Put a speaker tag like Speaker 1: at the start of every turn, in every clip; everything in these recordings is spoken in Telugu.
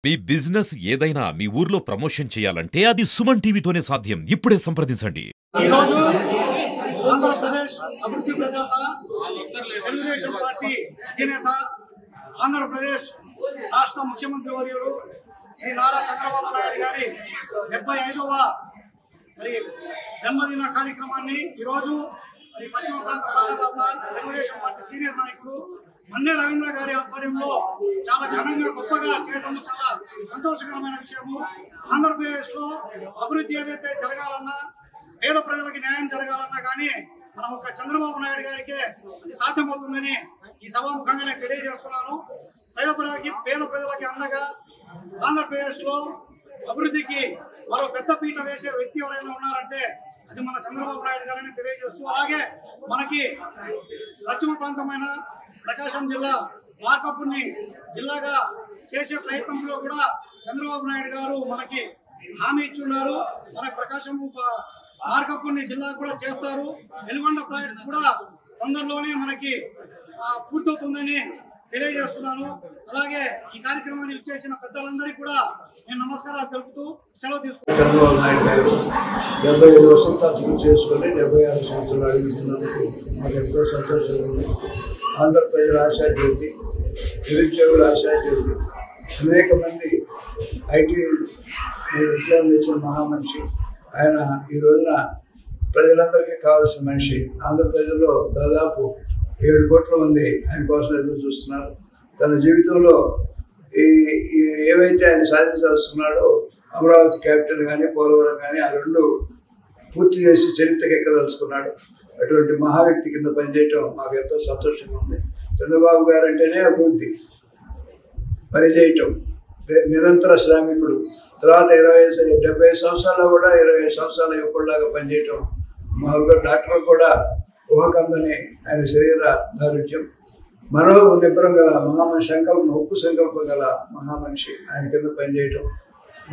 Speaker 1: మీ బిజినెస్ ఏదైనా మీ ఊర్లో ప్రమోషన్ చేయాలంటే అది సుమన్ టీవీతోనే సాధ్యం. ఇప్పుడే సంప్రదించండి.
Speaker 2: ఈ రోజు ఆంధ్రప్రదేశ్ అభివృద్ధి ప్రదాత తెలుగుదేశం పార్టీ అధినేత ఆంధ్రప్రదేశ్ రాష్ట్ర ముఖ్యమంత్రి వర్యుడు శ్రీ నారా చంద్రబాబు నాయుడు గారి 75వ జన్మదిన కార్యక్రమాన్ని ఈరోజు పశ్చిమ ప్రాంత ప్రాణదాత తెలుగుదేశం పార్టీ సీనియర్ నాయకుడు మన్నే రవీంద్ర గారి ఆధ్వర్యంలో చాలా ఘనంగా గొప్పగా చేయడం చాలా సంతోషకరమైన విషయము. ఆంధ్రప్రదేశ్ లో అభివృద్ధి ఏదైతే జరగాలన్నా పేద ప్రజలకు న్యాయం జరగాలన్నా కానీ మనం ఒక చంద్రబాబు నాయుడు గారికే అది సాధ్యమవుతుందని ఈ సభాముఖంగా నేను తెలియజేస్తున్నాను. పేద ప్రజలకి అండగా ఆంధ్రప్రదేశ్ లో అభివృద్ధికి మరో పెద్ద పీట వేసే వ్యక్తి ఎవరైనా ఉన్నారంటే అది మన చంద్రబాబు నాయుడు గారని తెలియజేస్తూ, అలాగే మనకి పశ్చిమ ప్రాంతమైన ప్రకాశం జిల్లా మార్కాపుర్ని జిల్లాగా చేసే ప్రయత్నంలో కూడా చంద్రబాబు నాయుడు గారు మనకి హామీ ఇచ్చున్నారు. మన ప్రకాశం మార్కాపుర్ని జిల్లా కూడా చేస్తారు. వెలుగొండ ప్రాజెక్ట్ కూడా తొందరలోనే మనకి పూర్తవుతుందని తెలియజేస్తున్నాను. అలాగే ఈ కార్యక్రమాన్ని ఇచ్చేసిన పెద్దలందరికీ కూడా నేను నమస్కారాలు తెలుపుతూ సెలవు తీసుకుంటాను.
Speaker 3: చంద్రబాబు నాయుడు గారు 75 వసంతాలు పూర్తి చేసుకుని 76 సంవత్సరాలు అడుగుతున్నందుకు మాకు ఎంతో సంతోషంగా ఉంది. ఆంధ్ర ప్రజల ఆశాజ్యోతి, నిరుద్యోగుల ఆశాజ్యోతి, అనేక మంది ఐటీ ఉద్యోగం తెచ్చిన మహామనిషి ఆయన. ఈ రోజున ప్రజలందరికీ కావాల్సిన మనిషి. ఆంధ్ర ప్రజల్లో దాదాపు 7 కోట్ల మంది ఆయన కోసం ఎదురు చూస్తున్నారు. తన జీవితంలో ఏవైతే ఆయన సాధించాల్సుకున్నాడో అమరావతి క్యాపిటల్ కానీ పోలవరం కానీ ఆ రెండు పూర్తి చేసి చరిత్రకి ఎక్కదలుచుకున్నాడు. అటువంటి మహా వ్యక్తి కింద పనిచేయటం మాకు ఎంతో సంతోషంగా ఉంది. చంద్రబాబు గారు అంటేనే అభివృద్ధి, పనిచేయటం, నిరంతర శ్రామికుడు. తర్వాత 70 సంవత్సరాల్లో కూడా 20 సంవత్సరాల యువకుడిలాగా పనిచేయటం. మా డాక్టర్ కూడా ఊహకందని ఆయన శరీర దారుఢ్యం, మనో నిబ్బరం గల మహామనిషి, సంకల్పం, ఉక్కు సంకల్పం గల మహామనిషి. ఆయన కింద పనిచేయటం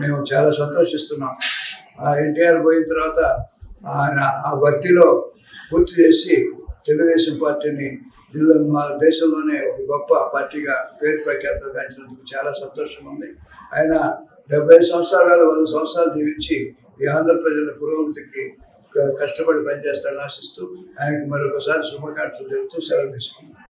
Speaker 3: మేము చాలా సంతోషిస్తున్నాం. ఎన్టీఆర్ పోయిన తర్వాత ఆయన ఆ భర్తీలో పూర్తి చేసి తెలుగుదేశం పార్టీని మా దేశంలోనే ఒక గొప్ప పార్టీగా పేరు ప్రఖ్యాతులు గాంచినందుకు చాలా సంతోషంగా ఉంది. ఆయన 70 సంవత్సరాలు 100 సంవత్సరాలు జీవించి ఈ ఆంధ్ర ప్రజల పురోగతికి కష్టపడి పనిచేస్తారని ఆశిస్తూ ఆయనకు మరొకసారి శుభాకాంక్షలు తెలుపుతూ సెలవు తీసుకున్నాం.